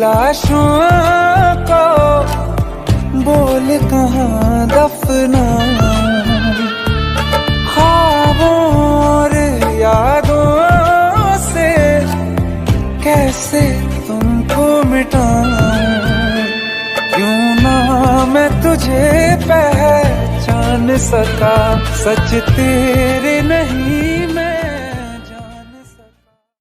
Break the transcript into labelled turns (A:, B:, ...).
A: लाशों को बोल कहाँ दफनाऊं, ख्वाबों और यादों से कैसे तुमको मिटाऊं। क्यों ना मैं तुझे पहचान सका, सच तेरे नहीं